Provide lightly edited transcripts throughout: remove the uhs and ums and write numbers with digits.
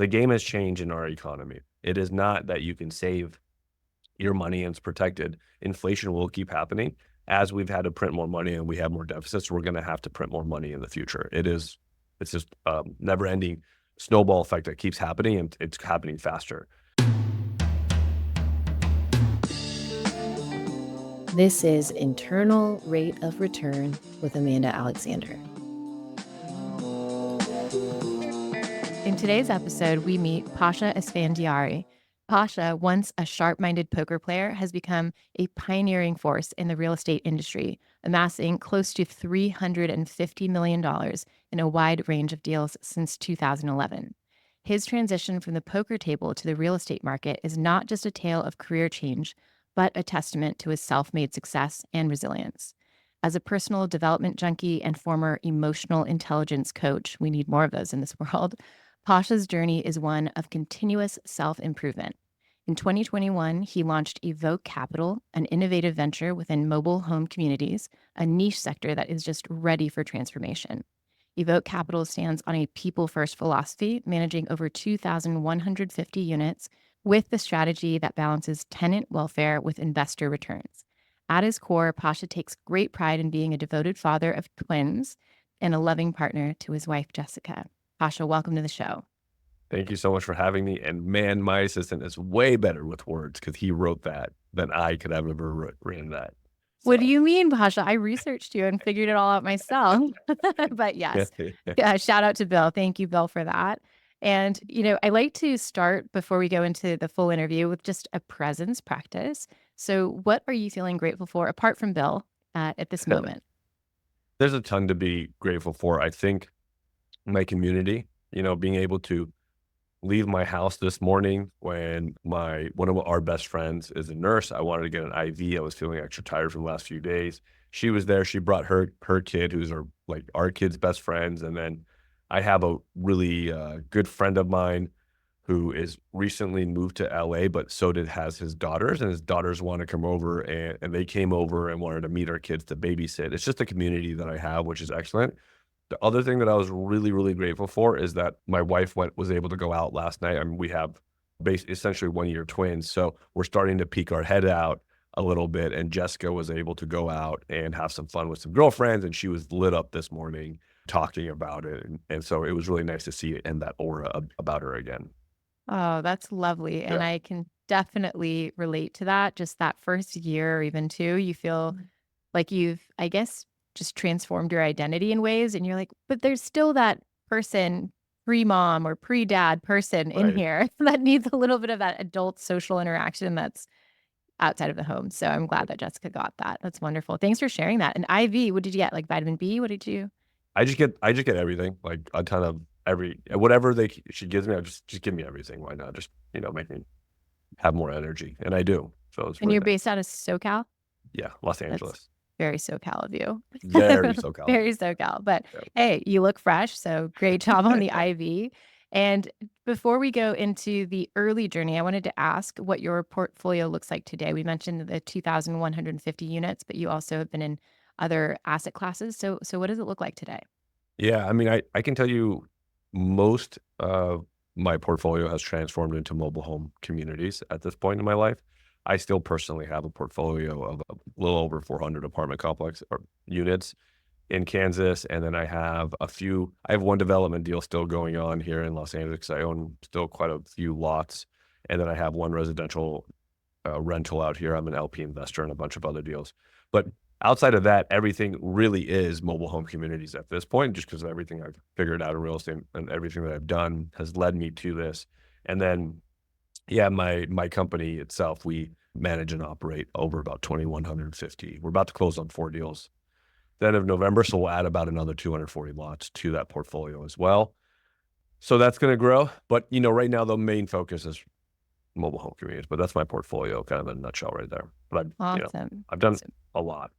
the game has changed in our economy. It is not that you can save your money and it's protected. Inflation will keep happening. As we've had to print more money and we have more deficits, we're going to have to print more money in the future. It's just a never ending snowball effect that keeps happening, and it's happening faster. This is Internal Rate of Return with Amanda Alexander. In today's episode, we meet Pasha Esfandiary. Pasha, once a sharp-minded poker player, has become a pioneering force in the real estate industry, amassing close to $350 million in a wide range of deals since 2011. His transition from the poker table to the real estate market is not just a tale of career change, but a testament to his self-made success and resilience. As a personal development junkie and former emotional intelligence coach, we need more of those in this world, Pasha's journey is one of continuous self-improvement. In 2021, he launched Evoke Capital, an innovative venture within mobile home communities, a niche sector that is just ready for transformation. Evoke Capital stands on a people-first philosophy, managing over 2,150 units with the strategy that balances tenant welfare with investor returns. At his core, Pasha takes great pride in being a devoted father of twins and a loving partner to his wife, Jessica. Pasha, welcome to the show. Thank you so much for having me. And man, my assistant is way better with words because he wrote that than I could have ever written that. What do you mean, Pasha? I researched you and figured it all out myself. But yes, shout out to Bill. Thank you, Bill, for that. And, I like to start before we go into the full interview with just a presence practice. So what are you feeling grateful for, apart from Bill, at this moment? There's a ton to be grateful for. I think my community, being able to leave my house this morning when one of our best friends is a nurse. I wanted to get an IV. I was feeling extra tired from the last few days. She was there. She brought her kid, who's our kid's best friends. And then I have a really good friend of mine who is recently moved to LA, but has his daughters, and his daughters want to come over, and they came over and wanted to meet our kids to babysit. It's just a community that I have, which is excellent. The other thing that I was really, really grateful for is that my wife was able to go out last night. I mean, we have essentially 1-year twins, so we're starting to peek our head out a little bit. And Jessica was able to go out and have some fun with some girlfriends, and she was lit up this morning talking about it. And so it was really nice to see it and that aura about her again. Oh, that's lovely. And Yeah. I can definitely relate to that. Just that first year or even two, you feel like you've, I guess, just transformed your identity in ways. And you're like, but there's still that person, pre-mom or pre-dad person in Right. here that needs a little bit of that adult social interaction that's outside of the home. So I'm glad that Jessica got that. That's wonderful. Thanks for sharing that. And IV, what did you get? Like vitamin B? What did you? I just get everything, like a ton of whatever she gives me. I just give me everything. Why not just make me have more energy? And I do. So it's And really you're nice. based out of SoCal? Yeah, Los That's Angeles. very SoCal of you. Very SoCal. Very SoCal. But Yeah. hey, you look fresh. So great job on the IV. And before we go into the early journey, I wanted to ask what your portfolio looks like today. We mentioned the 2,150 units, but you also have been in other asset classes. So what does it look like today? Yeah, I mean, I can tell you most of my portfolio has transformed into mobile home communities at this point in my life. I still personally have a portfolio of a little over 400 apartment complex or units in Kansas, and then I have one development deal still going on here in Los Angeles 'cause I own still quite a few lots, and then I have one residential rental out here. I'm an LP investor in a bunch of other deals. But outside of that, everything really is mobile home communities at this point, just because of everything I've figured out in real estate and everything that I've done has led me to this. And then, yeah, my company itself, we manage and operate over about 2,150. We're about to close on 4 deals the end of November, so we'll add about another 240 lots to that portfolio as well. So that's going to grow. But right now the main focus is mobile home communities, but that's my portfolio kind of in a nutshell right there. But Awesome. I've done So a lot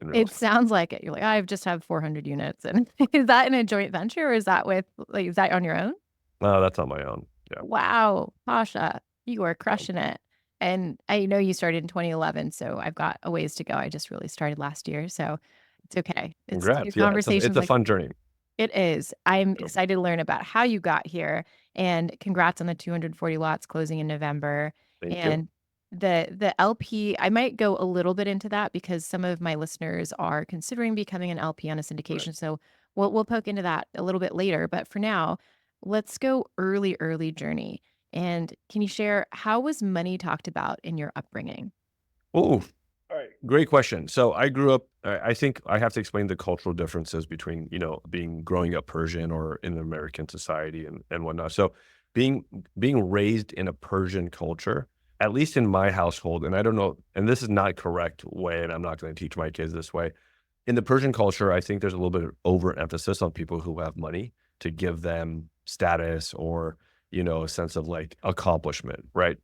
in real it estate. sounds like it. You're like, I just have 400 units. And is that in a joint venture or is that is that on your own? No, that's on my own. Yeah. Wow, Pasha, you are crushing it. And I know you started in 2011, so I've got a ways to go. I just really started last year, so it's okay. It's these Congrats. Yeah, it's conversations a like fun journey. it is. I'm So, excited to learn about how you got here. And congrats on the 240 lots closing in November. Thank you. And the LP, I might go a little bit into that because some of my listeners are considering becoming an LP on a Right. syndication. So we'll poke into that a little bit later. But for now, let's go early journey. And can you share how was money talked about in your upbringing? Oh, all right. Great question. So I grew up, I think I have to explain the cultural differences between, growing up Persian or in American society and whatnot. So being being raised in a Persian culture, at least in my household, and I don't know, and this is not correct way, and I'm not going to teach my kids this way. In the Persian culture, I think there's a little bit of overemphasis on people who have money to give them status or, a sense of like accomplishment, right?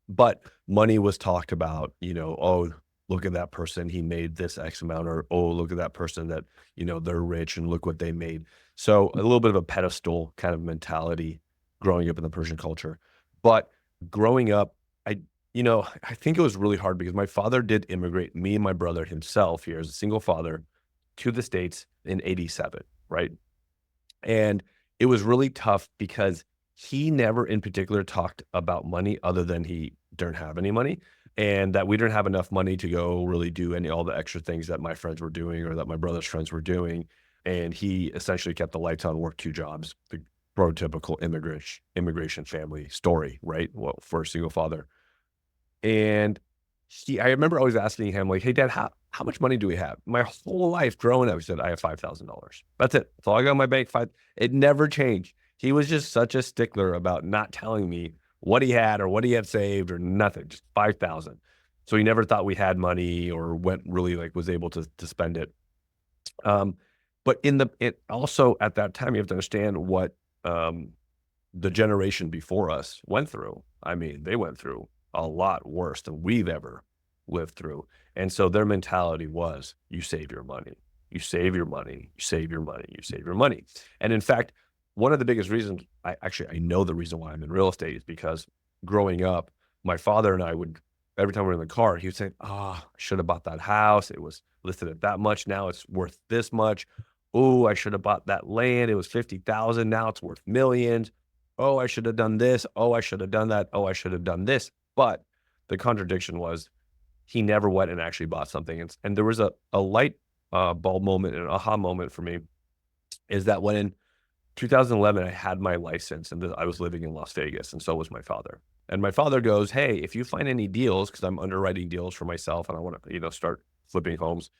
But money was talked about, "Oh, look at that person, he made this X amount," or, "Oh, look at that person that, they're rich and look what they made." So, a little bit of a pedestal kind of mentality growing up in the Persian culture. But growing up, I think it was really hard because my father did immigrate, me and my brother himself here as a single father to the States in '87, right? And it was really tough because he never in particular talked about money other than he didn't have any money and that we didn't have enough money to go really do all the extra things that my friends were doing or that my brother's friends were doing. And he essentially kept the lights on, worked two jobs, the prototypical immigration family story, right? Well, for a single father. And I remember always asking him, like, "Hey, Dad, how much money do we have?" My whole life growing up, he said, "I have $5,000. That's it. That's all I got in my bank. Five." It never changed. He was just such a stickler about not telling me what he had or what he had saved or nothing, just 5,000. So he never thought we had money or went really like was able to spend it. Um, but it also at that time, you have to understand what um, the generation before us went through. I mean, they went through a lot worse than we've ever lived through. And so their mentality was you save your money, you save your money, you save your money, you save your money. And in fact, one of the biggest reasons I know the reason why I'm in real estate is because growing up, my father and I would, every time we were in the car, he would say, "Ah, I should have bought that house. It was listed at that much. Now it's worth this much. Oh, I should have bought that land. It was 50,000. Now it's worth millions. Oh, I should have done this. Oh, I should have done that. Oh, I should have done this." But the contradiction was he never went and actually bought something. And there was a light bulb moment and an aha moment for me is that when in 2011 I had my license and I was living in Las Vegas, and so was my father. And my father goes, "Hey, if you find any deals, because I'm underwriting deals for myself and I want to, start flipping homes."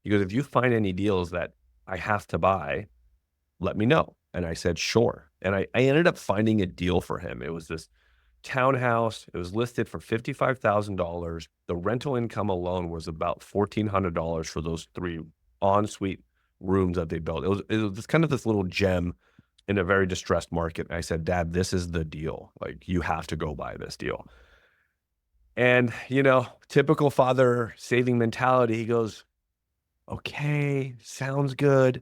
He goes, "If you find any deals that I have to buy, let me know." And I said, "Sure." And I ended up finding a deal for him. It was this townhouse. It was listed for $55,000. The rental income alone was about $1,400 for those three ensuite rooms that they built. It was just kind of this little gem in a very distressed market. And I said, "Dad, this is the deal. Like, you have to go buy this deal." And, typical father saving mentality, he goes, "Okay, sounds good.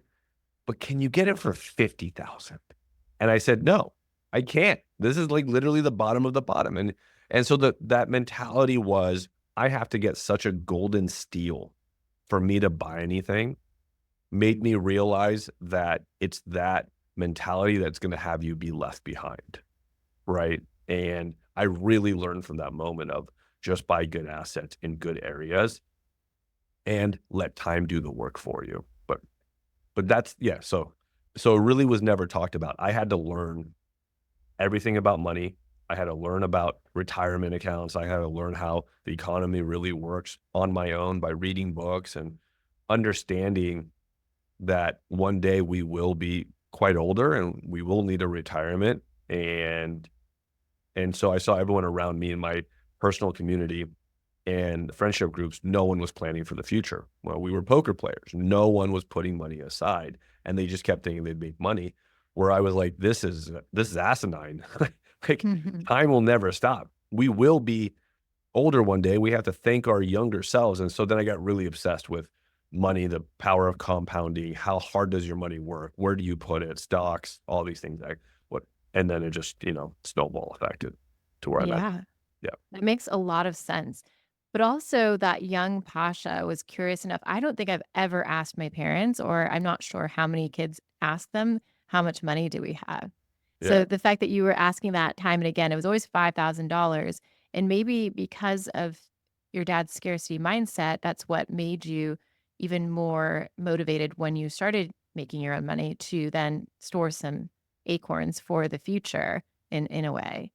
But can you get it for 50,000?" And I said, "No, I can't. This is like literally the bottom of the bottom." And so that mentality was, I have to get such a golden steal for me to buy anything, made me realize that it's that mentality that's gonna have you be left behind, right? And I really learned from that moment of just buy good assets in good areas and let time do the work for you. But that's yeah, so it really was never talked about. I had to learn everything about money. I had to learn about retirement accounts. I had to learn how the economy really works on my own by reading books and understanding that one day we will be quite older and we will need a retirement. And so I saw everyone around me in my personal community and friendship groups, no one was planning for the future. Well, we were poker players. No one was putting money aside, and they just kept thinking they'd make money. Where I was like, this is asinine. Like, time will never stop. We will be older one day. We have to thank our younger selves. And so then I got really obsessed with money, the power of compounding. How hard does your money work? Where do you put it? Stocks, all these things. And then it just snowball affected to where I'm at. Yeah. Yeah. That makes a lot of sense. But also that young Pasha was curious enough. I don't think I've ever asked my parents, or I'm not sure how many kids ask them, how much money do we have? So Yeah, the fact that you were asking that time and again, it was always $5,000. And maybe because of your dad's scarcity mindset, that's what made you even more motivated when you started making your own money to then store some acorns for the future in a way.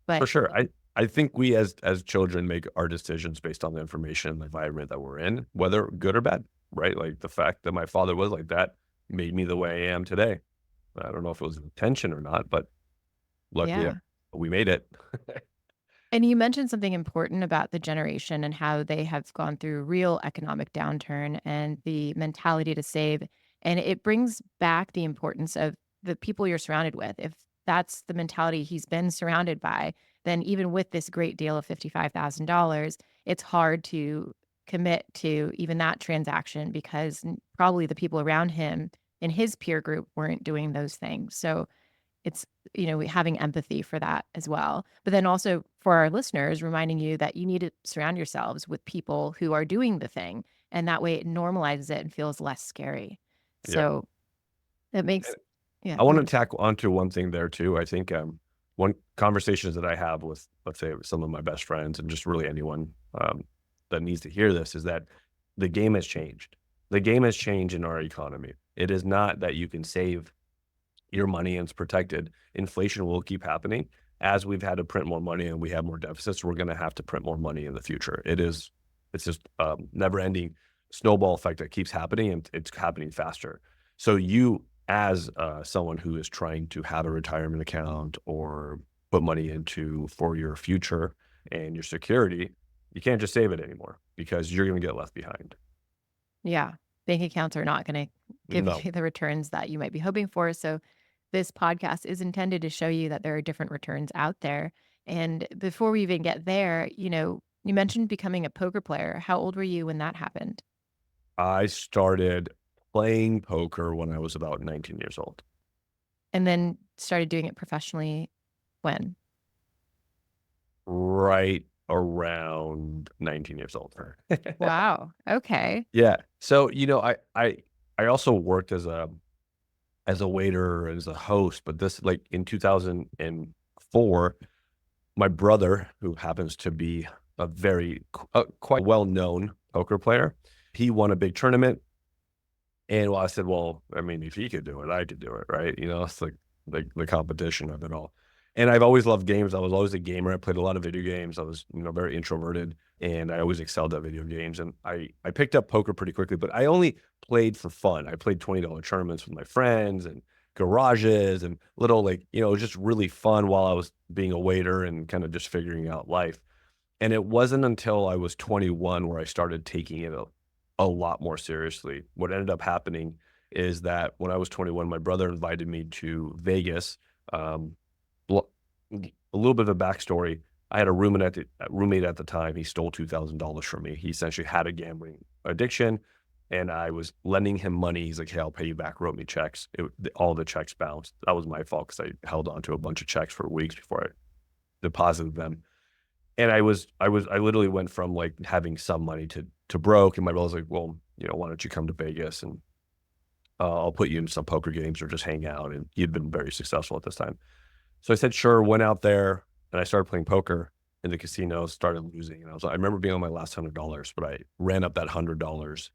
for But sure. I think we as children make our decisions based on the information and the environment that we're in, whether good or bad, right? Like the fact that my father was like that made me the way I am today. I don't know if it was intention or not, but luckily yeah. we made it. And you mentioned something important about the generation and how they have gone through real economic downturn and the mentality to save. And it brings back the importance of the people you're surrounded with. If that's the mentality he's been surrounded by, then even with this great deal of $55,000, it's hard to commit to even that transaction because probably the people around him in his peer group weren't doing those things. So it's, having empathy for that as well. But then also for our listeners, reminding you that you need to surround yourselves with people who are doing the thing. And that way it normalizes it and feels less scary. Yeah. So it makes, And yeah, I go want to ahead. tack onto one thing there too. I think one conversations that I have with, let's say, some of my best friends and just really anyone that needs to hear this is that the game has changed. The game has changed in our economy. It is not that you can save your money and it's protected. Inflation will keep happening. As we've had to print more money and we have more deficits, we're going to have to print more money in the future. It's just never ending snowball effect that keeps happening and it's happening faster. So you, as someone who is trying to have a retirement account or put money into for your future and your security, you can't just save it anymore because you're going to get left behind. Yeah. Bank accounts are not going to give No, you the returns that you might be hoping for. So this podcast is intended to show you that there are different returns out there. And before we even get there, you mentioned becoming a poker player. How old were you when that happened? I started playing poker when I was about 19 years old. And then started doing it professionally when? Right around 19 years old. Wow. Okay. Yeah. So, I also worked as a waiter, as a host, but this like in 2004, my brother, who happens to be a very quite well-known poker player, he won a big tournament. And well, I said, well, I mean, if he could do it, I could do it, right? It's like the competition of it all. And I've always loved games. I was always a gamer. I played a lot of video games. I was, very introverted, and I always excelled at video games. And I picked up poker pretty quickly, but I only played for fun. I played $20 tournaments with my friends and garages and little it was just really fun while I was being a waiter and kind of just figuring out life. And it wasn't until I was 21 where I started taking it a lot more seriously. What ended up happening is that when I was 21, my brother invited me to Vegas. Um, bl- a little bit of a backstory. I had a roommate at the time. He stole $2,000 from me. He essentially had a gambling addiction, and I was lending him money. He's like, "Hey, I'll pay you back." Wrote me checks. All the checks bounced. That was my fault because I held on to a bunch of checks for weeks before I deposited them. And I literally went from like having some money to broke. And my brother's like, well, why don't you come to Vegas and I'll put you in some poker games or just hang out. And he'd been very successful at this time. So I said, sure, went out there and I started playing poker in the casino, started losing. And I remember being on my last $100, but I ran up that $100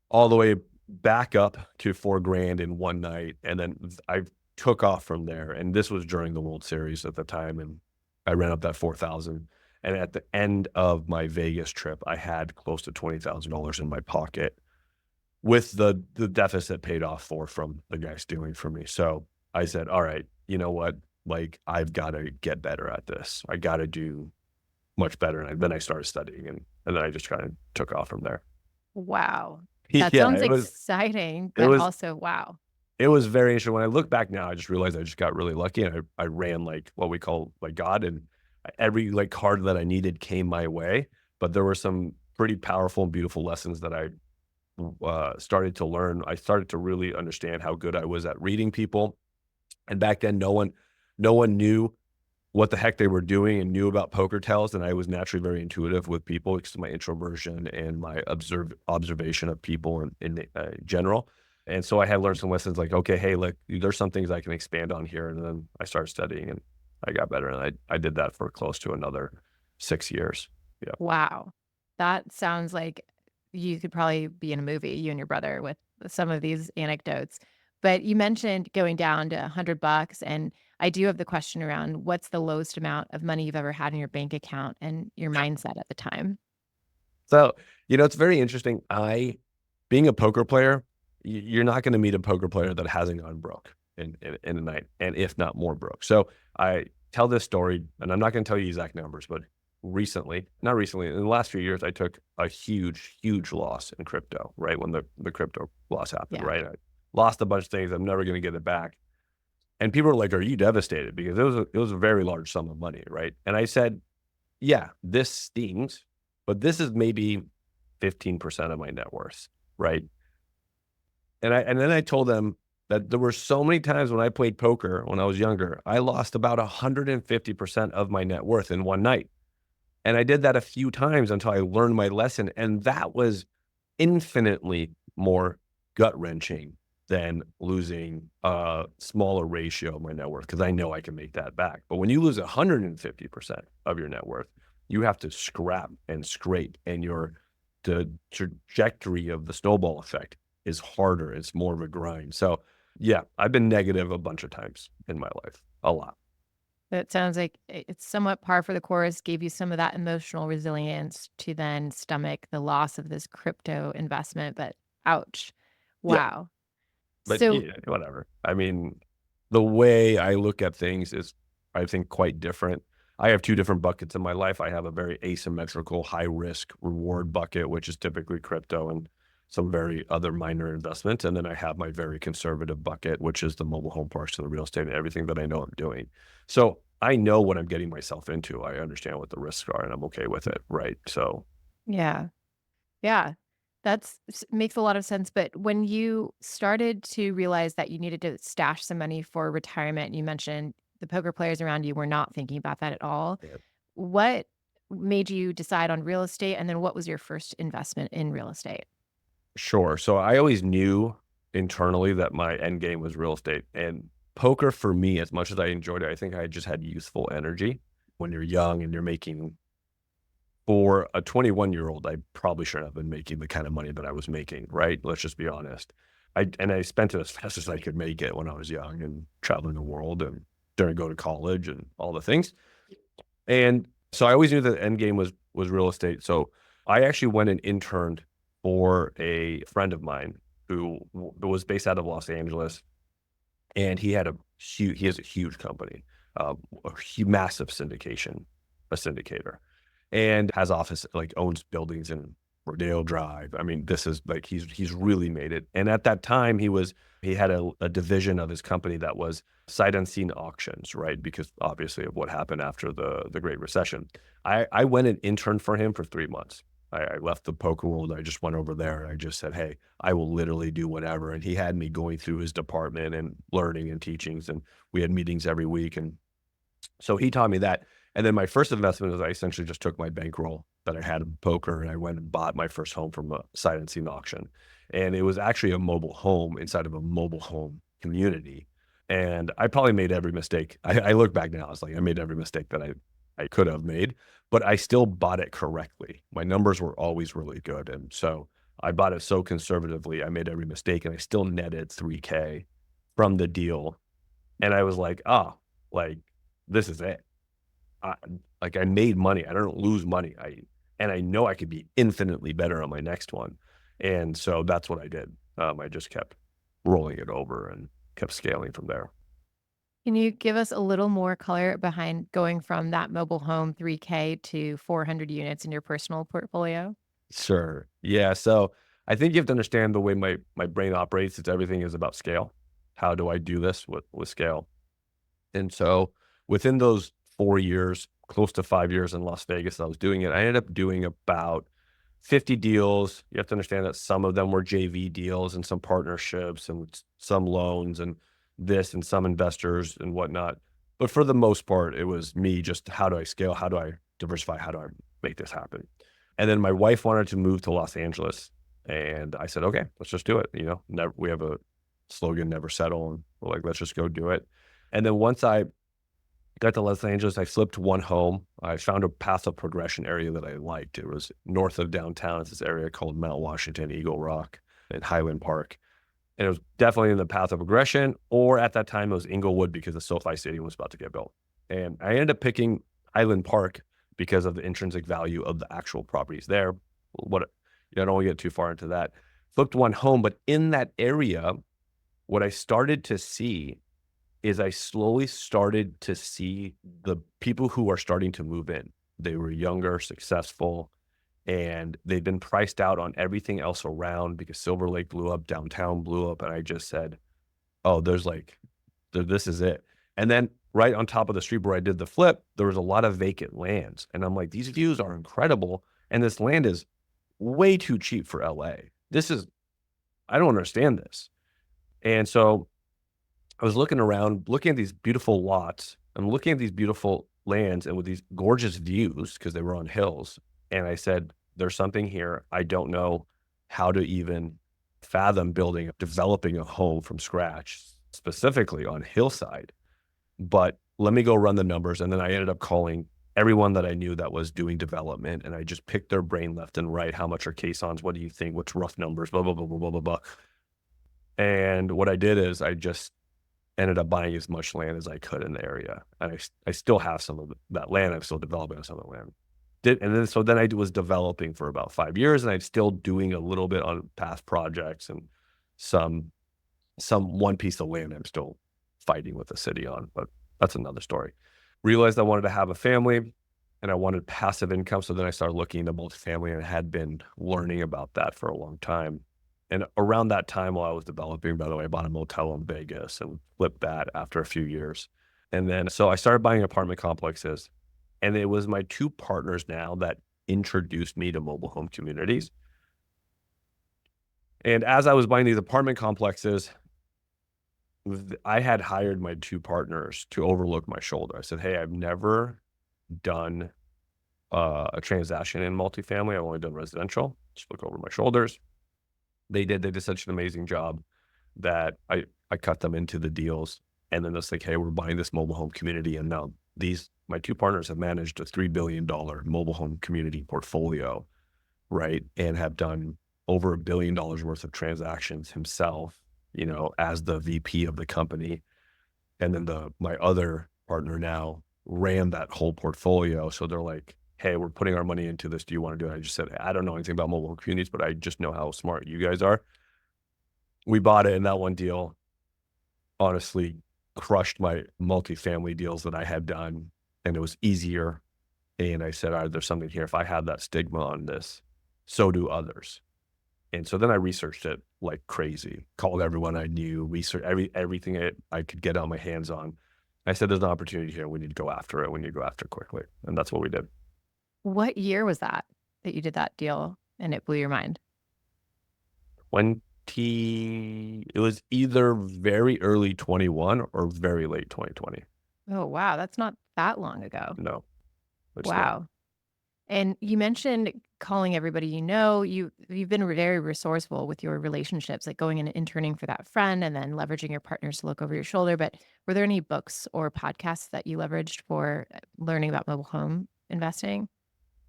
all the way back up to 4 grand in one night. And then I took off from there. And this was during the World Series at the time. And I ran up that 4,000. And at the end of my Vegas trip, I had close to $20,000 in my pocket with the deficit paid off from the guy stealing from me. So I said, all right, you know what? Like, I've got to get better at this. I got to do much better. And then I started studying and then I just kind of took off from there. Wow. That Yeah, sounds exciting, it but was, also wow. it was very interesting. When I look back now, I just realized I just got really lucky and I ran like what we call like God, and every like card that I needed came my way. But there were some pretty powerful and beautiful lessons that I started to learn. I started to really understand how good I was at reading people. And back then, no one knew what the heck they were doing and knew about poker tells. And I was naturally very intuitive with people because of my introversion and my observation of people in general. And so I had learned some lessons like, okay, hey, look, there's some things I can expand on here. And then I started studying and I got better. And I did that for close to another 6 years. Yeah. Wow. That sounds like you could probably be in a movie, you and your brother, with some of these anecdotes. But you mentioned going down to $100, and I do have the question around what's the lowest amount of money you've ever had in your bank account and your mindset at the time? So, it's very interesting. Being a poker player, you're not going to meet a poker player that hasn't gone broke in a night, and if not more broke. So I tell this story, and I'm not going to tell you exact numbers, but not recently, in the last few years, I took a huge, huge loss in crypto, right? When the crypto loss happened, Yeah. right? I lost a bunch of things. I'm never going to get it back. And people are like, "Are you devastated?" Because it was a very large sum of money, right? And I said, yeah, this stings, but this is maybe 15% of my net worth, right? And then I told them that there were so many times when I played poker when I was younger, I lost about 150% of my net worth in one night. And I did that a few times until I learned my lesson. And that was infinitely more gut wrenching than losing a smaller ratio of my net worth because I know I can make that back. But when you lose 150% of your net worth, you have to scrap and scrape, and the trajectory of the snowball effect is harder. It's more of a grind. So, yeah, I've been negative a bunch of times in my life, a lot. That sounds like it's somewhat par for the course, gave you some of that emotional resilience to then stomach the loss of this crypto investment, but ouch. Yeah. Wow. But So yeah, whatever. I mean, the way I look at things is, I think, quite different. I have two different buckets in my life. I have a very asymmetrical, high risk reward bucket, which is typically crypto and some very other minor investments. And then I have my very conservative bucket, which is the mobile home parks and the real estate and everything that I know I'm doing. So I know what I'm getting myself into. I understand what the risks are and I'm okay with it. Right. So yeah. Yeah. Makes a lot of sense, but when you started to realize that you needed to stash some money for retirement, you mentioned the poker players around you were not thinking about that at all. yeah. What made you decide on real estate, and then what was your first investment in real estate? Sure. So I always knew internally that my end game was real estate. And poker for me, as much as I enjoyed it, I think I just had youthful energy. When you're young and you're making, for a 21-year-old, I probably shouldn't have been making the kind of money that I was making, right? Let's just be honest. I spent it as fast as I could make it when I was young and traveling the world and during go to college and all the things. And so I always knew that the end game was real estate. So I actually went and interned for a friend of mine who was based out of Los Angeles, and he has a huge company, massive a syndicator, and has office like owns buildings in Rodeo Drive. I mean, this is like he's really made it. And at that time, he had a division of his company that was sight unseen auctions, right? Because obviously of what happened after the Great Recession. I went and interned for him for 3 months. I left the poker world. I just went over there and I just said, hey, I will literally do whatever. And he had me going through his department and learning and teachings. And we had meetings every week. And so he taught me that. And then my first investment is I essentially just took my bankroll that I had in poker and I went and bought my first home from a sight unseen auction. And it was actually a mobile home inside of a mobile home community. And I probably made every mistake. I look back now, it's like I made every mistake that I could have made, but I still bought it correctly. My numbers were always really good. And so I bought it so conservatively. I made every mistake and I still netted 3K from the deal. And I was like, oh, like, this is it. I, like I made money. I don't lose money. And I know I could be infinitely better on my next one. And so that's what I did. I just kept rolling it over and kept scaling from there. Can you give us a little more color behind going from that mobile home 3K to 400 units in your personal portfolio? Sure. Yeah. So I think you have to understand the way my brain operates. It's everything is about scale. How do I do this with scale? And so within those 4 years, close to 5 years in Las Vegas, I was doing it. I ended up doing about 50 deals. You have to understand that some of them were JV deals and some partnerships and some loans and this and some investors and whatnot. But for the most part, it was me just how do I scale? How do I diversify? How do I make this happen? And then my wife wanted to move to Los Angeles. And I said, okay, let's just do it. Never, we have a slogan, never settle. And we're like, let's just go do it. And then once I got to Los Angeles, I flipped one home. I found a path of progression area that I liked. It was north of downtown. It's this area called Mount Washington, Eagle Rock, and Highland Park. And it was definitely in the path of progression, or at that time it was Inglewood because the SoFi Stadium was about to get built. And I ended up picking Highland Park because of the intrinsic value of the actual properties there. I don't want to get too far into that. Flipped one home, but in that area, what I started to see is I slowly started to see the people who are starting to move in. They were younger, successful, and they'd been priced out on everything else around because Silver Lake blew up, downtown blew up, and I just said, "Oh, this is it." And then right on top of the street where I did the flip, there was a lot of vacant lands, and I'm like, "These views are incredible, and this land is way too cheap for LA. I don't understand this." And so I was looking around, looking at these beautiful lots. I'm looking at these beautiful lands and with these gorgeous views because they were on hills. And I said, there's something here. I don't know how to even fathom developing a home from scratch, specifically on hillside. But let me go run the numbers. And then I ended up calling everyone that I knew that was doing development. And I just picked their brain left and right. How much are caissons? What do you think? What's rough numbers? Blah, blah, blah, blah, blah, blah, blah. And what I did is I just ended up buying as much land as I could in the area. And I still have some of that land. I'm still developing on some of the land. So then I was developing for about 5 years, and I'm still doing a little bit on past projects and some one piece of land I'm still fighting with the city on, but that's another story. Realized I wanted to have a family and I wanted passive income. So then I started looking into multifamily and had been learning about that for a long time. And around that time while I was developing, by the way, I bought a motel in Vegas and flipped that after a few years. And then, so I started buying apartment complexes, and it was my two partners now that introduced me to mobile home communities. And as I was buying these apartment complexes, I had hired my two partners to overlook my shoulder. I said, hey, I've never done a transaction in multifamily. I've only done residential. Just look over my shoulders. They did such an amazing job that I cut them into the deals. And then it's like, hey, we're buying this mobile home community. And now my two partners have managed a $3 billion mobile home community portfolio, right? And have done over $1 billion worth of transactions himself, as the VP of the company. And then my other partner now ran that whole portfolio. So they're like, hey, we're putting our money into this. Do you want to do it? I just said, I don't know anything about mobile home communities, but I just know how smart you guys are. We bought it, and that one deal honestly crushed my multifamily deals that I had done, and it was easier. And I said, all right, there's something here. If I have that stigma on this, so do others. And so then I researched it like crazy, called everyone I knew, researched everything I could get on my hands on. I said, there's an opportunity here. We need to go after it. We need to go after it quickly. And that's what we did. What year was that you did that deal and it blew your mind? It was either very early 21 or very late 2020. Oh, wow. That's not that long ago. No, it's not. Wow. And you mentioned calling everybody you've been very resourceful with your relationships, like going and interning for that friend and then leveraging your partners to look over your shoulder. But were there any books or podcasts that you leveraged for learning about mobile home investing?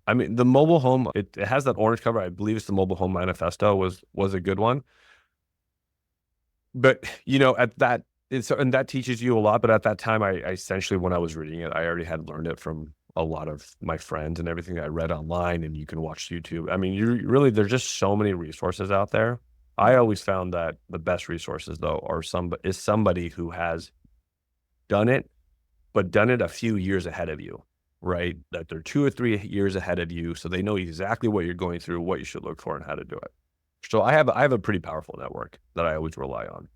I mean, the mobile home, it has that orange cover. I believe it's the Mobile Home Manifesto was a good one. But, and that teaches you a lot. But at that time, I essentially, when I was reading it, I already had learned it from a lot of my friends and everything I read online, and you can watch YouTube. I mean, there's just so many resources out there. I always found that the best resources though is somebody who has done it, but done it a few years ahead of you, right? That they're 2 or 3 years ahead of you. So they know exactly what you're going through, what you should look for, and how to do it. So I have a pretty powerful network that I always rely on.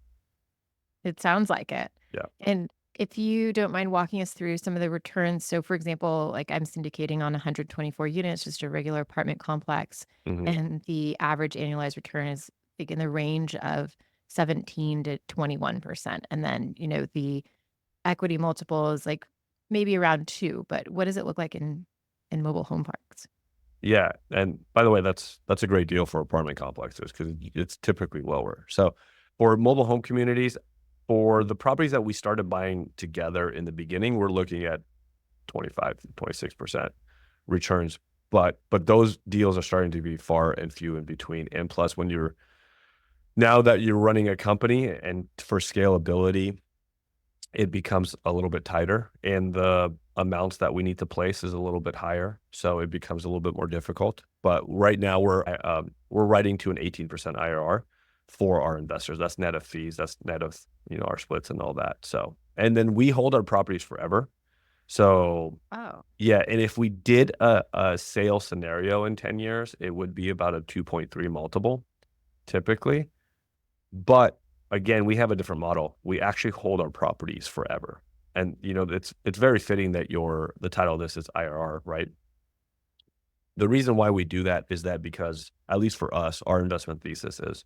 It sounds like it. Yeah. And if you don't mind walking us through some of the returns. So for example, like I'm syndicating on 124 units, just a regular apartment complex. Mhm. And the average annualized return is like in the range of 17 to 21%. And then, the equity multiple is like maybe around 2, but what does it look like in mobile home parks? Yeah, and by the way, that's a great deal for apartment complexes because it's typically lower. So for mobile home communities, for the properties that we started buying together in the beginning, we're looking at 25 to 26% returns. But those deals are starting to be far and few in between. And plus, now that you're running a company and for scalability, it becomes a little bit tighter and the amounts that we need to place is a little bit higher. So it becomes a little bit more difficult. But right now we're writing to an 18% IRR for our investors. That's net of fees. That's net of, our splits and all that. So, and then we hold our properties forever. So Oh, yeah. And if we did a sale scenario in 10 years, it would be about a 2.3 multiple typically. But again, we have a different model. We actually hold our properties forever. And it's very fitting that the title of this is IRR, right? The reason why we do that is that because, at least for us, our investment thesis is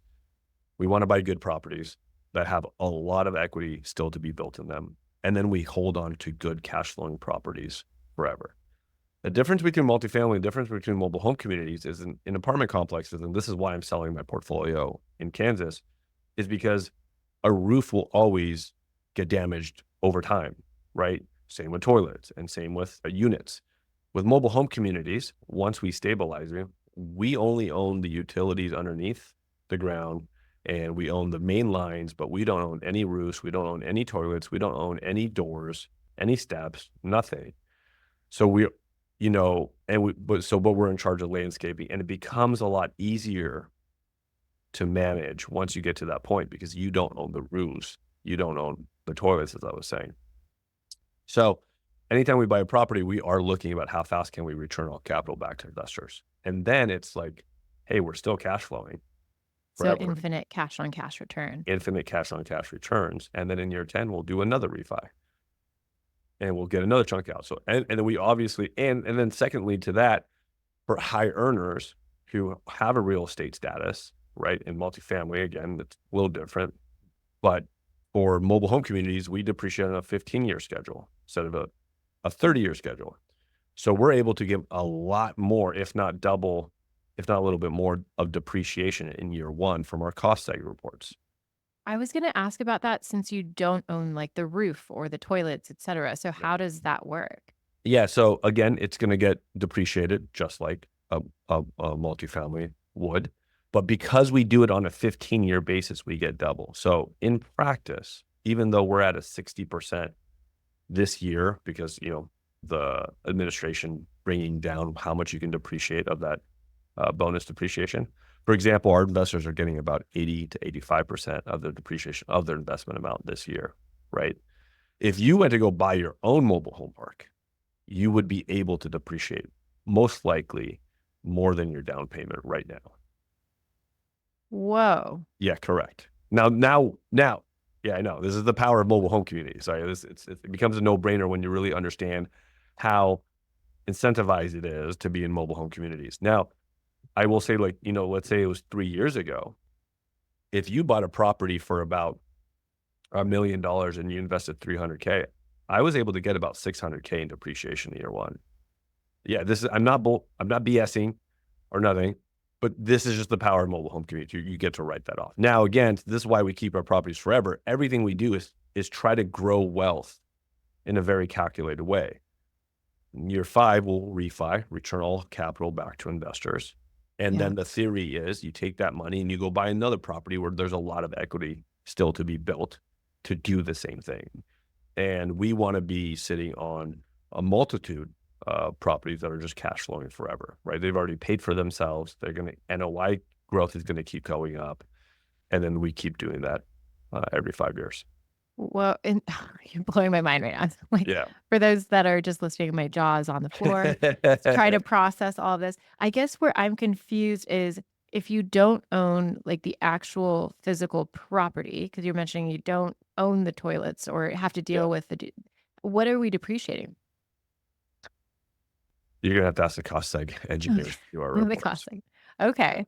we want to buy good properties that have a lot of equity still to be built in them. And then we hold on to good cash flowing properties forever. The difference between multifamily, the difference between mobile home communities is in apartment complexes, and this is why I'm selling my portfolio in Kansas, is because a roof will always get damaged over time, right? Same with toilets and same with units. With mobile home communities, once we stabilize them, we only own the utilities underneath the ground and we own the main lines, but we don't own any roofs. We don't own any toilets. We don't own any doors, any steps, nothing. So but we're in charge of landscaping and it becomes a lot easier to manage once you get to that point because you don't own the roofs, you don't own the toilets, as I was saying. So anytime we buy a property, we are looking about how fast can we return all capital back to investors. And then it's like, hey, we're still cash flowing so forever, infinite cash on cash return. infinite cash on cash returns. And then in year 10, we'll do another refi and we'll get another chunk out. So, and then we obviously, and then secondly to that, for high earners who have a real estate status, right? In multifamily, again, it's a little different. But for mobile home communities, we depreciate on a 15-year schedule instead of a 30-year schedule. So we're able to give a lot more, if not double, if not a little bit more of depreciation in year one from our cost seg reports. I was going to ask about that since you don't own like the roof or the toilets, et cetera. So Yeah. how does that work? Yeah. So again, it's going to get depreciated just like a multifamily would. But because we do it on a 15-year basis, we get double. So in practice, even though we're at a 60% this year, because, the administration bringing down how much you can depreciate of that bonus depreciation. For example, our investors are getting about 80 to 85% of their depreciation of their investment amount this year, right? If you went to go buy your own mobile home park, you would be able to depreciate most likely more than your down payment right now. Whoa. Yeah, correct. Now, yeah, I know. This is the power of mobile home communities. Sorry, it becomes a no-brainer when you really understand how incentivized it is to be in mobile home communities. Now, I will say, let's say it was 3 years ago. If you bought a property for about $1 million and you invested $300K, I was able to get about $600K in depreciation in year one. Yeah, I'm not BSing or nothing, but this is just the power of mobile home community. You get to write that off. Now, again, this is why we keep our properties forever. Everything we do is try to grow wealth in a very calculated way. In year 5, we'll refi, return all capital back to investors. And Yeah. then the theory is you take that money and you go buy another property where there's a lot of equity still to be built to do the same thing. And we want to be sitting on a multitude of properties that are just cash flowing forever, right? They've already paid for themselves. NOI growth is going to keep going up. And then we keep doing that every 5 years. Well, and you're blowing my mind right now. Like Yeah. for those that are just listening, my jaw is on the floor. Try to process all of this. I guess where I'm confused is if you don't own like the actual physical property, because you're mentioning you don't own the toilets or have to deal Yeah. with what are we depreciating? You're going to have to ask the cost seg engineers to do our The reports. costing. Okay.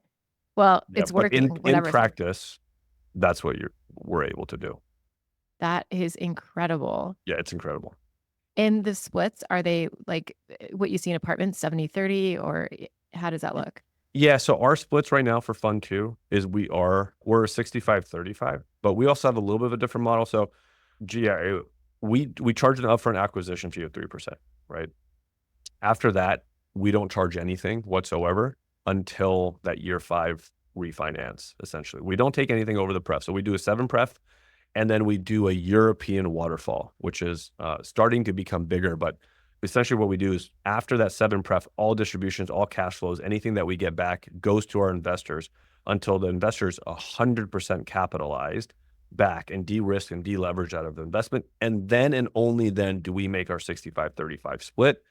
Well, Yeah, it's but working. in Whatever. practice, that's what we're able to do. That is incredible. Yeah, it's incredible. And the splits, are they like what you see in apartments, 70-30 or How does that look? Yeah, so our splits right now for Fund 2 is we're 65-35, but we also have a little bit of a different model. So GIA, we charge an upfront acquisition fee of 3%, right? After that, we don't charge anything whatsoever until that year 5 refinance, essentially. We don't take anything over the pref. So we do a 7 pref, and then we do a European waterfall, which is starting to become bigger. But essentially what we do is after that 7 pref, all distributions, all cash flows, anything that we get back goes to our investors until the investors 100% capitalized back and de-risk and de-leverage out of the investment. And then and only then do we make our 65-35 split.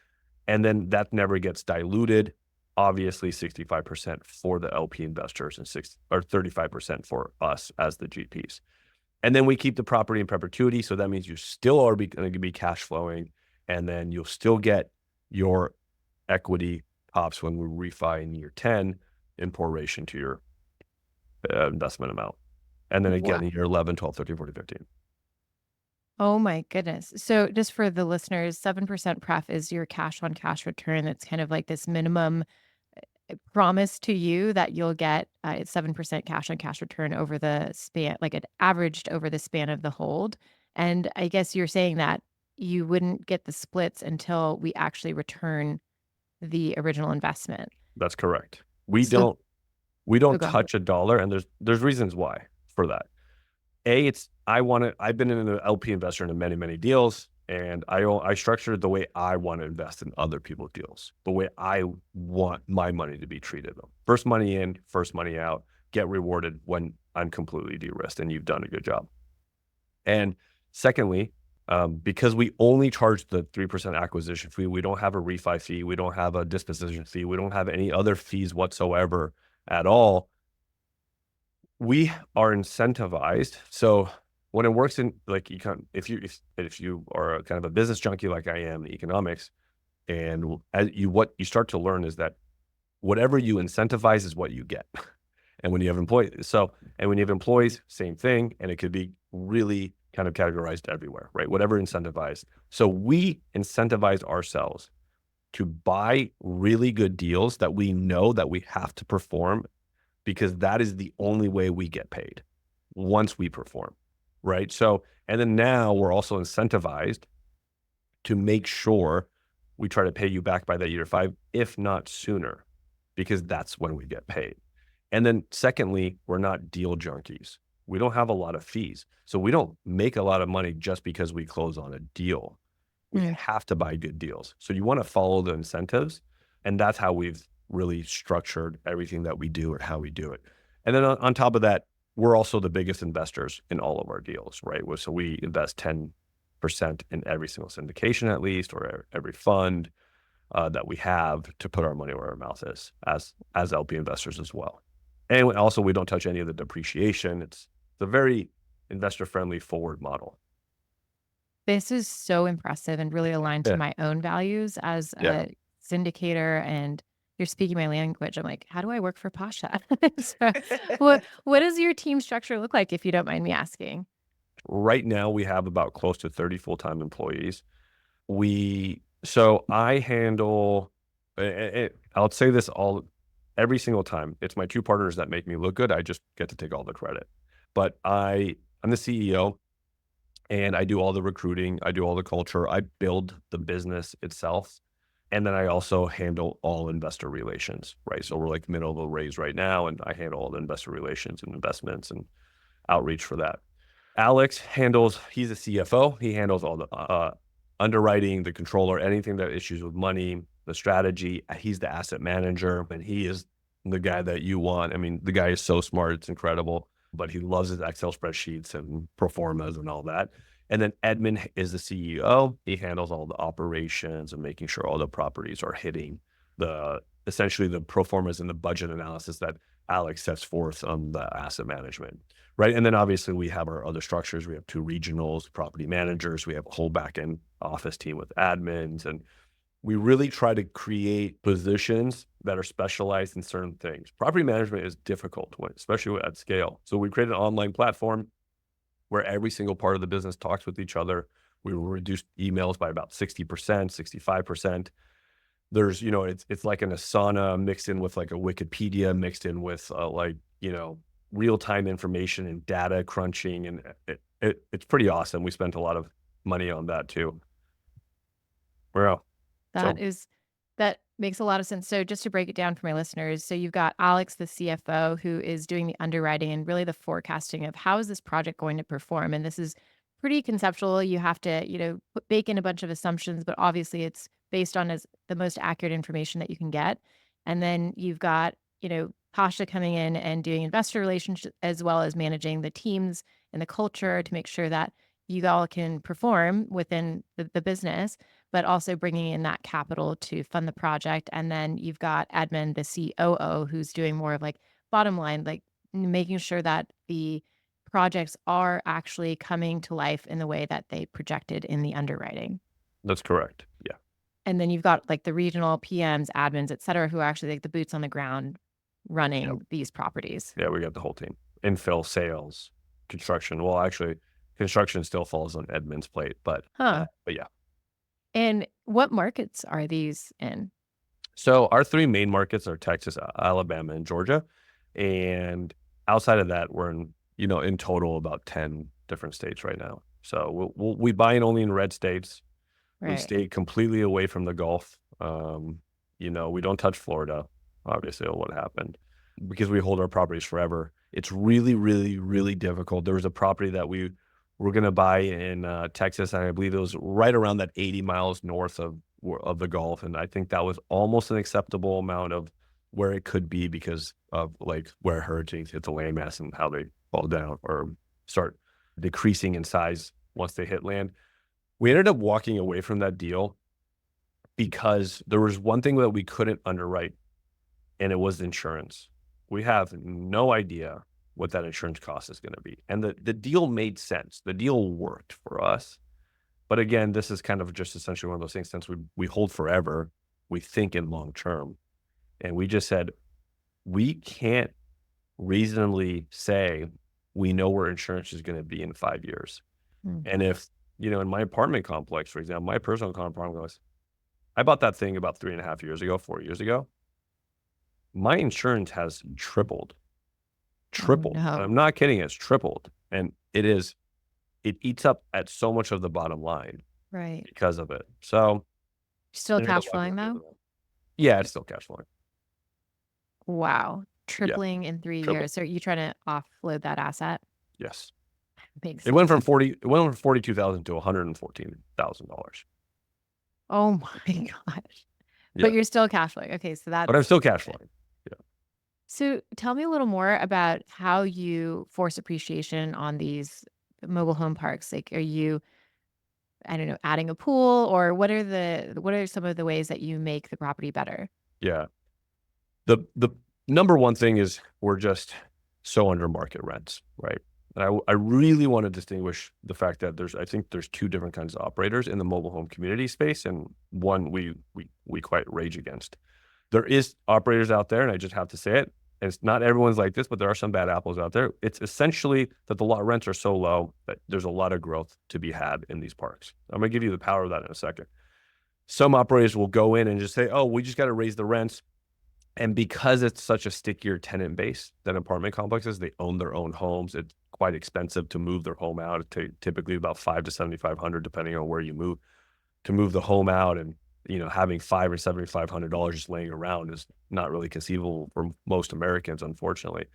And then that never gets diluted. Obviously, 65% for the LP investors and 35% for us as the GPs. And then we keep the property in perpetuity. So that means you still are going to be cash flowing, and then you'll still get your equity pops when we refi in year 10 in proration to your investment amount. And then again Wow. in year 11, 12, 13, 14, 15. Oh my goodness. So just for the listeners, 7% pref is your cash on cash return. That's kind of like this minimum promise to you that you'll get 7% cash on cash return over the span, like it averaged over the span of the hold. And I guess you're saying that you wouldn't get the splits until we actually return the original investment. That's correct. We So, don't we don't go ahead. touch a dollar, and there's reasons why for that. I've been an LP investor in many, many deals, and I structured the way I want to invest in other people's deals, the way I want my money to be treated. First money in, first money out, get rewarded when I'm completely de-risked and you've done a good job. And secondly, because we only charge the 3% acquisition fee, we don't have a refi fee, we don't have a disposition fee, we don't have any other fees whatsoever at all. We are incentivized. So when it works in like if you are a kind of a business junkie like I am in economics, and what you start to learn is that whatever you incentivize is what you get. And when you have employees, same thing, and it could be really kind of categorized everywhere, right? Whatever incentivized. So we incentivize ourselves to buy really good deals that we know that we have to perform, because that is the only way we get paid once we perform, right? So, and then now we're also incentivized to make sure we try to pay you back by that year 5, if not sooner, because that's when we get paid. And then secondly, we're not deal junkies. We don't have a lot of fees. So we don't make a lot of money just because we close on a deal. We Mm. have to buy good deals. So you want to follow the incentives, and that's how we've really structured everything that we do and how we do it. And then on top of that, we're also the biggest investors in all of our deals, right? So we invest 10% in every single syndication at least, or every fund that we have, to put our money where our mouth is as LP investors as well. And also we don't touch any of the depreciation. It's a very investor-friendly forward model. This is so impressive and really aligned to Yeah. my own values as Yeah. a syndicator, and you're speaking my language. I'm like, how do I work for Pasha? So, what does your team structure look like, if you don't mind me asking? Right now we have about close to 30 full-time employees. So I handle, I'll say this every single time. It's my 2 partners that make me look good. I just get to take all the credit. But I'm the CEO, and I do all the recruiting. I do all the culture. I build the business itself. And then I also handle all investor relations, right? So we're like middle of a raise right now, and I handle all the investor relations and investments and outreach for that. Alex he's a CFO. He handles all the underwriting, the controller, anything that issues with money, the strategy. He's the asset manager, and he is the guy that you want. I mean, the guy is so smart. It's incredible, but he loves his Excel spreadsheets and pro formas and all that. And then Edmund is the CEO. He handles all the operations and making sure all the properties are hitting essentially the pro formas and the budget analysis that Alex sets forth on the asset management. Right. And then obviously we have our other structures. We have 2 regionals, property managers. We have a whole back end office team with admins. And we really try to create positions that are specialized in certain things. Property management is difficult, especially at scale. So we created an online platform where every single part of the business talks with each other. We will reduce emails by about 60%, 65%. there's, it's like an Asana mixed in with like a Wikipedia mixed in with real time information and data crunching, and it's pretty awesome. We spent a lot of money on that too. Well, That so is that makes a lot of sense. So just to break it down for my listeners, so you've got Alex, the CFO, who is doing the underwriting and really the forecasting of how is this project going to perform. And this is pretty conceptual. You have to, bake in a bunch of assumptions, but obviously it's based on as the most accurate information that you can get. And then you've got, Pasha coming in and doing investor relations as well as managing the teams and the culture to make sure that you all can perform within the business, but also bringing in that capital to fund the project. And then you've got Edmund, the COO, who's doing more of like bottom line, like making sure that the projects are actually coming to life in the way that they projected in the underwriting. that's correct. Yeah. And then you've got like the regional PMs, admins, et cetera, who are actually like the boots on the ground Yeah. running these properties. Yeah. We got the whole team. Infill, sales, construction. Well, actually, construction still falls on Edmund's plate, Huh. but yeah. And what markets are these in? So our three main markets are Texas, Alabama, and Georgia. And outside of that, we're in total about 10 different states right now. So we buy in only in red states. We Right. stay completely away from the Gulf. We don't touch Florida, obviously, what happened, because we hold our properties forever. It's really, really, really difficult. There was a property that we were going to buy in Texas, and I believe it was right around that 80 miles north of the Gulf. And I think that was almost an acceptable amount of where it could be because of like where hurricanes hit the landmass and how they fall down or start decreasing in size once they hit land. We ended up walking away from that deal because there was one thing that we couldn't underwrite, and it was insurance. We have no idea what that insurance cost is going to be. And the deal made sense. The deal worked for us. But again, this is kind of just essentially one of those things, since we hold forever, we think in long term. And we just said, we can't reasonably say we know where insurance is going to be in 5 years. Mm. And if, in my apartment complex, for example, my personal apartment complex, I bought that thing about 3.5 years ago, 4 years ago. My insurance has tripled. Tripled. Oh, And no. I'm not kidding. It's tripled. And it eats up at so much of the bottom line Right. because of it. So Still ended up cash walking flowing away though? from it. Yeah, it's still cash flowing. Wow. Yeah, Tripling in 3 tripled. years. So are you trying to offload that asset? Yes. Makes It went from 42,000 to $114,000. Oh my gosh. Yeah. But you're still cash flowing. Okay, so But I'm that's still cash good. flowing. So tell me a little more about how you force appreciation on these mobile home parks. Like, are you, I don't know, adding a pool, or what are some of the ways that you make the property better? Yeah. The number one thing is we're just so under market rents, right? And I really want to distinguish the fact that I think there's two different kinds of operators in the mobile home community space, and one we quite rage against. There is operators out there, and I just have to say it, and it's not everyone's like this, but there are some bad apples out there. It's essentially that the lot rents are so low that there's a lot of growth to be had in these parks. I'm going to give you the power of that in a second. Some operators will go in and just say, oh, we just got to raise the rents. And because it's such a stickier tenant base than apartment complexes, they own their own homes. It's quite expensive to move their home out. It typically about $500 to $7,500, depending on where you move, to move the home out. And having $500 or $7,500 just laying around is not really conceivable for most Americans, unfortunately.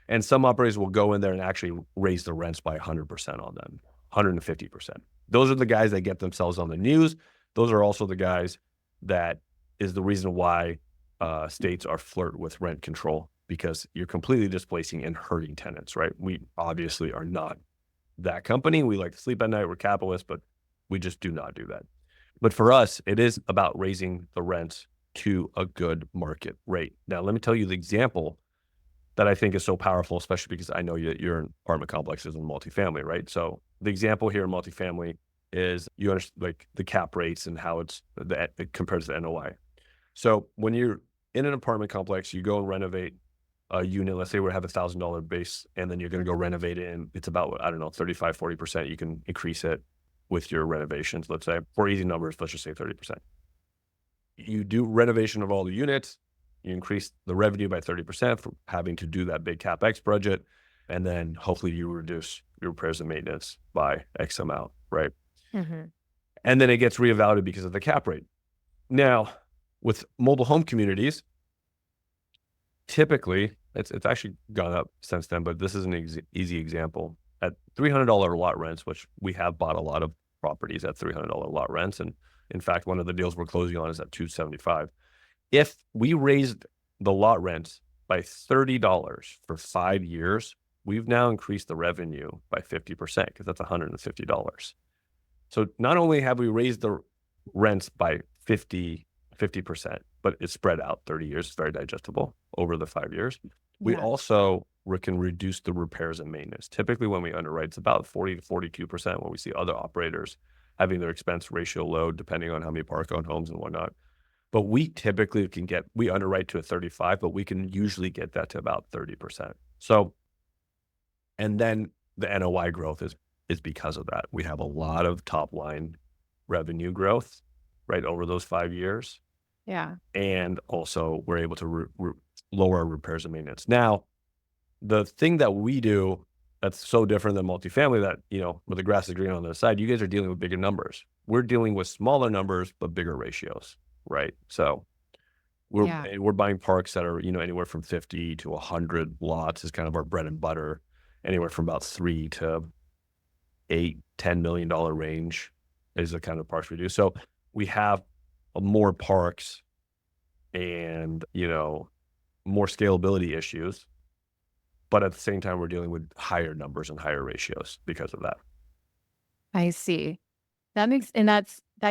And some operators will go in there and actually raise the rents by 100% on them, 150%. Those are the guys that get themselves on the news. Those are also the guys that is the reason why states are flirt with rent control, because you're completely displacing and hurting tenants, right? We obviously are not that company. We like to sleep at night. We're capitalists, but we just do not do that. But for us, it is about raising the rents to a good market rate. Now, let me tell you the example that I think is so powerful, especially because I know you're in apartment complexes and multifamily, right? So the example here in multifamily is you understand like the cap rates and how it compares to the NOI. So when you're in an apartment complex, you go and renovate a unit. Let's say we have $1,000 base, and then you're going to go renovate it, and it's about, I don't know, 35, 40%. You can increase it with your renovations. Let's say for easy numbers, let's just say 30%. you do renovation of all the units, you increase the revenue by 30% from having to do that big CapEx budget, and then hopefully you reduce your repairs and maintenance by X amount, right? Hmm. And then it gets reevaluated because of the cap rate. Now, with mobile home communities, typically, it's actually gone up since then, but this is an easy example. At $300 lot rents, which we have bought a lot of properties at $300 lot rents, and in fact, one of the deals we're closing on is at $275. If we raised the lot rents by $30 for 5 years, we've now increased the revenue by 50% because that's $150. So not only have we raised the rents by 50%, but it's spread out 30 years. It's very digestible over the 5 years. We Yeah. also can reduce the repairs and maintenance. Typically, when we underwrite, it's about 40 to 42% when we see other operators having their expense ratio low, depending on how many park-owned homes and whatnot. But we typically we underwrite to a 35, but we can usually get that to about 30%. So, and then the NOI growth is because of that. We have a lot of top line revenue growth right over those 5 years. Yeah. And also we're able to lower our repairs and maintenance. Now, the thing that we do that's so different than multifamily that, where the grass is green on the other side, you guys are dealing with bigger numbers. We're dealing with smaller numbers, but bigger ratios, right? So Yeah. we're buying parks that are, anywhere from 50 to 100 lots is kind of our bread and butter, anywhere from about 3 to 8, $10 million range is the kind of parks we do. So we have more parks and, more scalability issues. But at the same time, we're dealing with higher numbers and higher ratios because of that. I see. That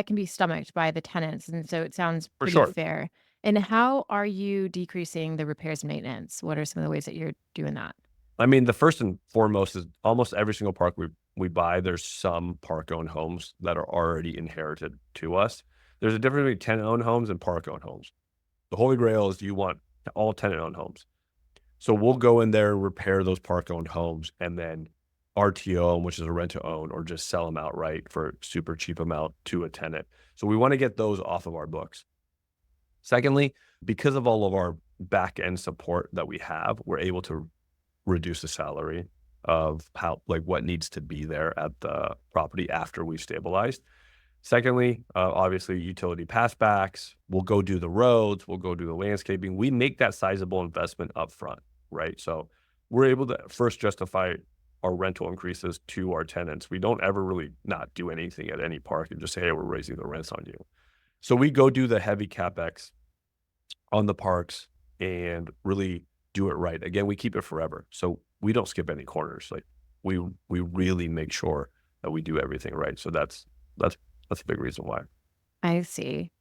can be stomached by the tenants, and so it sounds For pretty sure. fair. And how are you decreasing the repairs and maintenance? What are some of the ways that you're doing that? I mean, the first and foremost is almost every single park we buy, there's some park-owned homes that are already inherited to us. There's a difference between tenant-owned homes and park-owned homes. The holy grail is you want all tenant-owned homes. So we'll go in there and repair those park-owned homes and then RTO them, which is a rent-to-own, or just sell them outright for a super cheap amount to a tenant. So we want to get those off of our books. Secondly, because of all of our back-end support that we have, we're able to reduce the salary of what needs to be there at the property after we've stabilized. Secondly, obviously utility passbacks. We'll go do the roads. We'll go do the landscaping. We make that sizable investment up front, right? So we're able to first justify our rental increases to our tenants. We don't ever really not do anything at any park and just say, hey, we're raising the rents on you. So we go do the heavy CapEx on the parks and really do it right. Again, we keep it forever. So we don't skip any corners. Like we really make sure that we do everything right. So that's a big reason why. I see.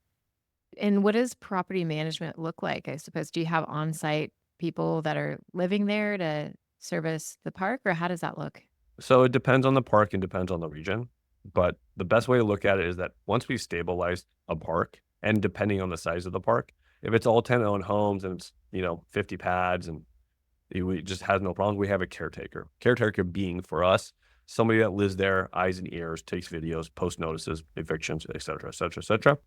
And what does property management look like? I suppose, do you have on-site people that are living there to service the park, or how does that look? So it depends on the park and depends on the region. But the best way to look at it is that once we stabilize a park, and depending on the size of the park, if it's all tenant-owned homes and it's 50 pads and we just has no problems, we have a caretaker. Caretaker being for us somebody that lives there, eyes and ears, takes videos, post notices, evictions, et cetera, et cetera, et cetera.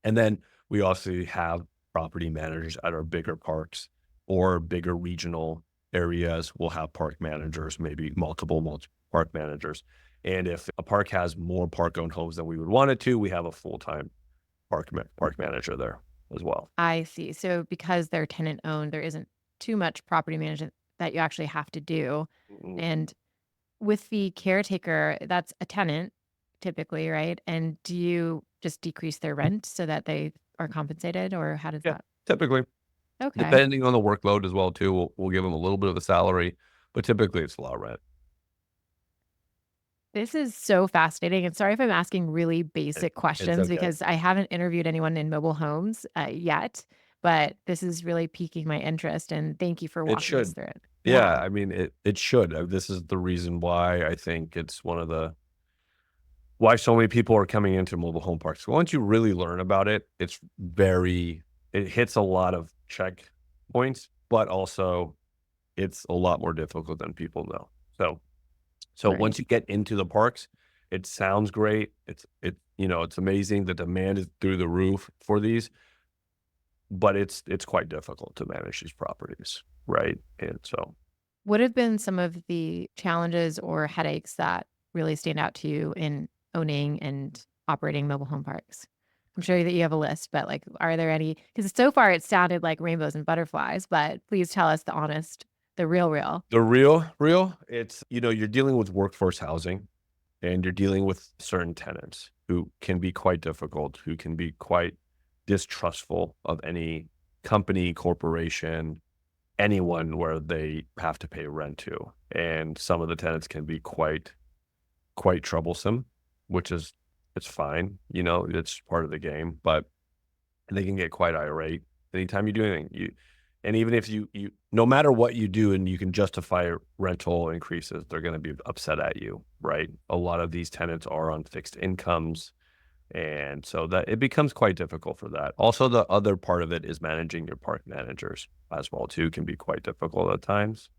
And then we also have property managers at our bigger parks or bigger regional areas. We'll have park managers, maybe multiple park managers. And if a park has more park-owned homes than we would want it to, we have a full-time park manager there as well. I see. So because they're tenant owned, there isn't too much property management that you actually have to do. Mm. And with the caretaker, that's a tenant typically, right? And do you just decrease their rent so that they are compensated, or how does Yeah, that? typically, Okay. depending on the workload as well too, we'll give them a little bit of a salary, but typically it's a lot of rent. This is so fascinating. And sorry if I'm asking really It, basic it's questions okay. because I haven't interviewed anyone in mobile homes yet, but this is really piquing my interest. And thank you for It walking us should. through it. Yeah, Yeah. I mean, it should. This is the reason why I think it's why so many people are coming into mobile home parks. Once you really learn about it, it hits a lot of check points, but also it's a lot more difficult than people know. So once Right. you get into the parks, it sounds great. it's amazing. The demand is through the roof for these, but it's quite difficult to manage these properties, right? And so, What have been some of the challenges or headaches that really stand out to you in owning and operating mobile home parks? I'm sure that you have a list, but like, are there any? Because so far it sounded like rainbows and butterflies, but please tell us the honest, the real. the real, it's, you're dealing with workforce housing and you're dealing with certain tenants who can be quite difficult, who can be quite distrustful of any company, corporation, anyone where they have to pay rent to. And some of the tenants can be quite troublesome, which is it's fine, it's part of the game, but they can get quite irate anytime you do anything. And even if you no matter what you do and you can justify rental increases, they're going to be upset at you, right? A lot of these tenants are on fixed incomes, and so that it becomes quite difficult for that. Also, the other part of it is managing your park managers as well too can be quite difficult at times.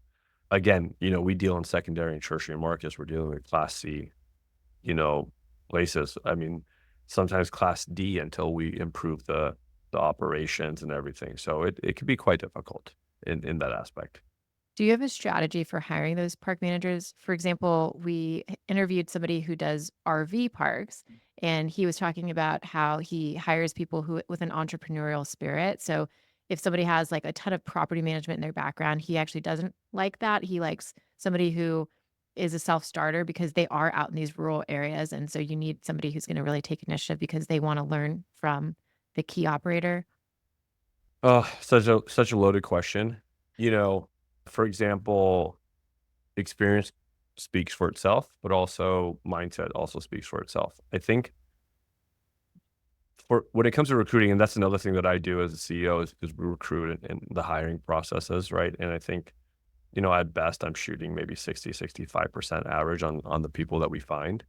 Again, we deal in secondary and tertiary markets. We're dealing with Class C, you know, places. I mean, sometimes Class D until we improve the operations and everything. So it can be quite difficult in that aspect. Do you have a strategy for hiring those park managers? For example, we interviewed somebody who does RV parks, and he was talking about how he hires people who with an entrepreneurial spirit. So if somebody has like a ton of property management in their background, he actually doesn't like that. He likes somebody who is a self-starter because they are out in these rural areas. And so you need somebody who's going to really take initiative because they want to learn from the key operator. Oh, such a loaded question. You know, for example, experience speaks for itself, but also mindset also speaks for itself. I think for when it comes to recruiting, and that's another thing that I do as a CEO is we recruit in the hiring processes, right? And I think, at best I'm shooting maybe 65% average on the people that we find.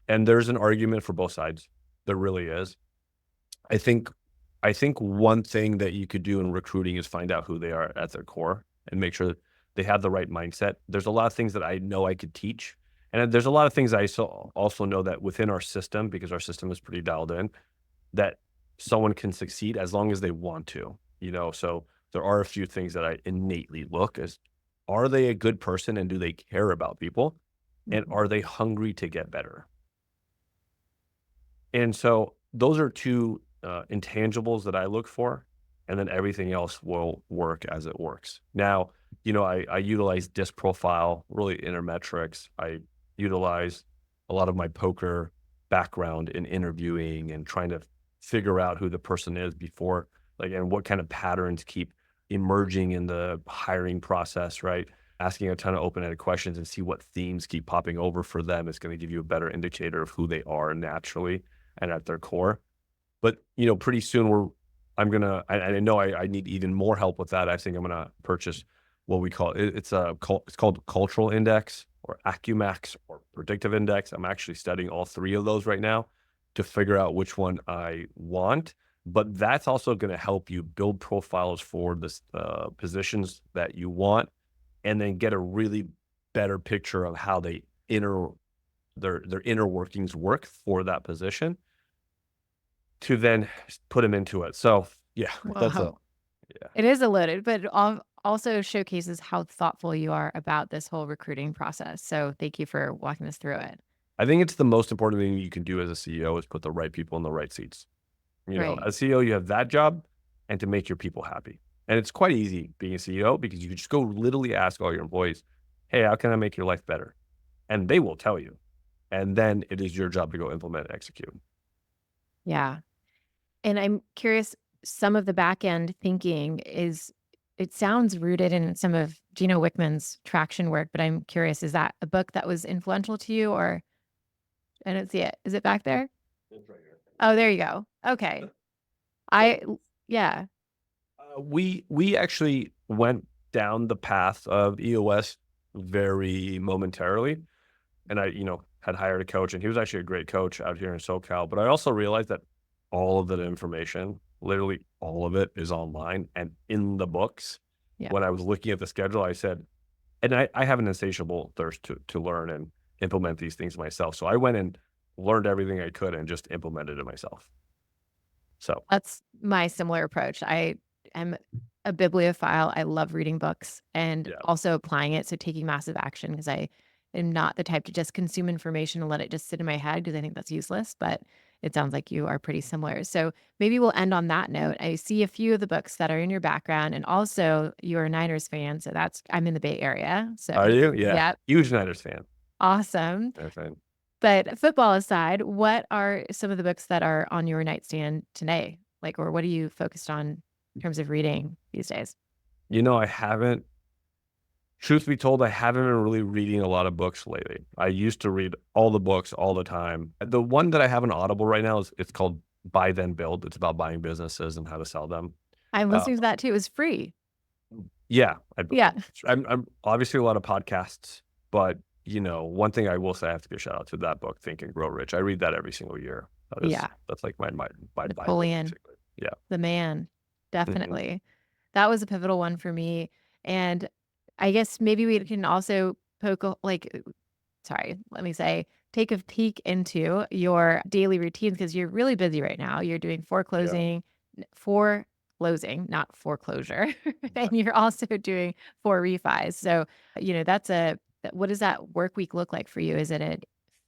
And there's an argument for both sides. There really is. I think I think one thing that you could do in recruiting is find out who they are at their core and make sure that they have the right mindset. There's a lot of things that I know I could teach. And there's a lot of things I also know that within our system, because our system is pretty dialed in, that someone can succeed as long as they want to, So there are a few things that I innately look as, are they a good person and do they care about people? And Mhm. are they hungry to get better? And so those are two intangibles that I look for, and then everything else will work as it works. Now, I utilize disc profile, really intermetrics. I utilize a lot of my poker background in interviewing and trying to figure out who the person is before, like, and what kind of patterns keep emerging in the hiring process, right? Asking a ton of open-ended questions and see what themes keep popping over for them is going to give you a better indicator of who they are naturally and at their core. But, pretty soon I know I need even more help with that. I think I'm gonna purchase what we call it's called cultural index or Acumax or predictive index. I'm actually studying all three of those right now to figure out which one I want. But that's also going to help you build profiles for the positions that you want, and then get a really better picture of how their inner workings work for that position to then put them into it. So, yeah, that's a Wow. yeah. It is a loaded, but it also showcases how thoughtful you are about this whole recruiting process. So thank you for walking us through it. I think it's the most important thing you can do as a CEO is put the right people in the right seats. Right. As CEO, you have that job and to make your people happy. And it's quite easy being a CEO because you can just go literally ask all your employees, "Hey, how can I make your life better?" And they will tell you. And then it is your job to go implement and execute. Yeah. And I'm curious, some of the back end thinking it sounds rooted in some of Gino Wickman's traction work, but I'm curious, is that a book that was influential to you or I don't see it. Is it back there? It's right here. Oh, there you go. Okay. I yeah. We actually went down the path of EOS very momentarily, and I, had hired a coach, and he was actually a great coach out here in SoCal. But I also realized that all of that information, literally all of it, is online and in the books. Yeah. When I was looking at the schedule, I said, and I have an insatiable thirst to learn and implement these things myself. So I went and learned everything I could and just implemented it myself. So That's my similar approach. I am a bibliophile. I love reading books and yeah. also applying it. So taking massive action because I am not the type to just consume information and let it just sit in my head because I think that's useless. But it sounds like you are pretty similar. So maybe we'll end on that note. I see a few of the books that are in your background, and also you're a Niners fan. So I'm in the Bay Area. So Are you? Yeah. yeah, Huge Niners fan. awesome. Niners fan. But football aside, what are some of the books that are on your nightstand today? Like, or what are you focused on in terms of reading these days? I haven't, truth be told, I haven't been really reading a lot of books lately. I used to read all the books all the time. The one that I have on Audible right now it's called Buy Then Build. It's about buying businesses and how to sell them. I'm Uh, listening to that too. It was free. yeah, Yeah. I'm obviously a lot of podcasts, but one thing I will say, I have to give a shout out to that book, Think and Grow Rich. I read that every single year. Yeah. That's like my Bible, Napoleon, basically. Yeah. the man. Mhm. Definitely. That was a pivotal one for me. And I guess maybe we can also sorry, let me say, take a peek into your daily routines because you're really busy right now. You're doing Yeah. foreclosing, not foreclosure. And you're also doing four refis. So, what does that work week look like for you? Is it a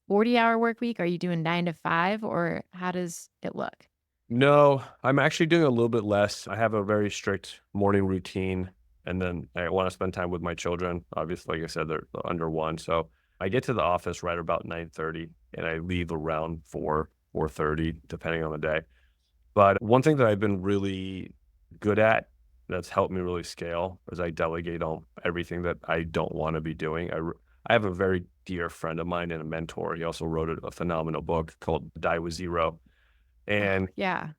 40-hour work week? Are you doing 9 to 5 or how does it look? No, I'm actually doing a little bit less. I have a very strict morning routine, and then I want to spend time with my children. Obviously, like I said, they're under one. So I get to the office right about 9:30 and I leave around 4:30, depending on the day. But one thing that I've been really good at that's helped me really scale is I delegate on everything that I don't want to be doing. I have a very dear friend of mine and a mentor. He also wrote a phenomenal book called Die with Zero. Oh, And yeah.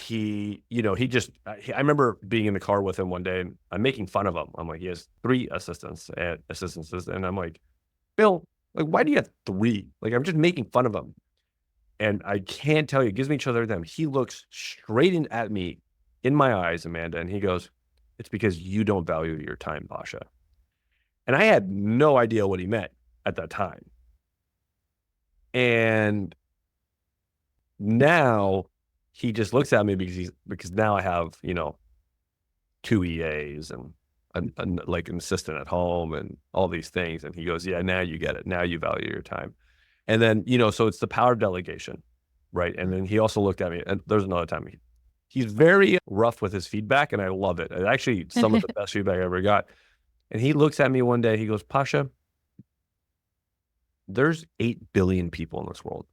I remember being in the car with him one day and I'm making fun of him. I'm like, he has three assistances. And I'm like, Bill, like, why do you have three? Like, I'm just making fun of him. And I can't tell you, it gives me each other them. He looks straight at me in my eyes, Amanda, and he goes, it's because you don't value your time, Pasha. And I had no idea what he meant at that time. And now he just looks at me because now I have, two EAs and like an assistant at home and all these things. And he goes, yeah, now you get it. Now you value your time. And then, so it's the power of delegation, right? And then he also looked at me, and there's another time he's very rough with his feedback, and I love it. And actually, some of the best feedback I ever got. And he looks at me one day, he goes, Pasha, there's 8 billion people in this world.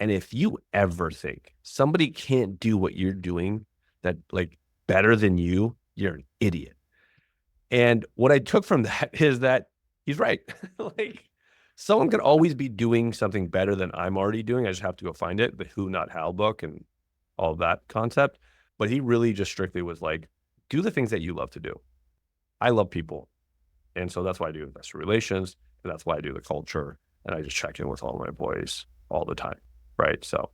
And if you ever think somebody can't do what you're doing that like better than you're an idiot. And what I took from that is that he's right. Like someone could always be doing something better than I'm already doing. I just have to go find it, the who, not how book and all that concept. But he really just strictly was like, do the things that you love to do. I love people. And so that's why I do investor relations. And that's why I do the culture. And I just check in with all my employees all the time. Right. So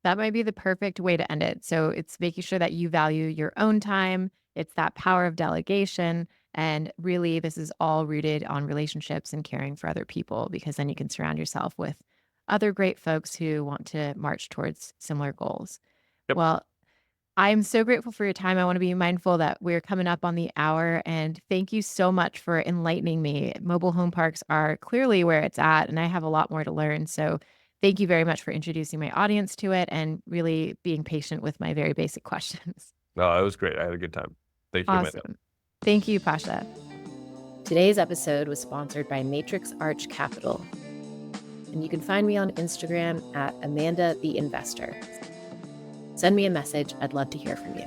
That might be the perfect way to end it. So it's making sure that you value your own time. It's that power of delegation. And really, this is all rooted on relationships and caring for other people, because then you can surround yourself with other great folks who want to march towards similar goals. yep. Well, I'm so grateful for your time. I want to be mindful that we're coming up on the hour. And thank you so much for enlightening me. Mobile home parks are clearly where it's at, and I have a lot more to learn. So thank you very much for introducing my audience to it and really being patient with my very basic questions. No, it was great. I had a good time. Thank you, Amanda. Awesome. Thank you, Pasha. Today's episode was sponsored by Matrix Arch Capital. And you can find me on Instagram at Amanda the Investor. Send me a message. I'd love to hear from you.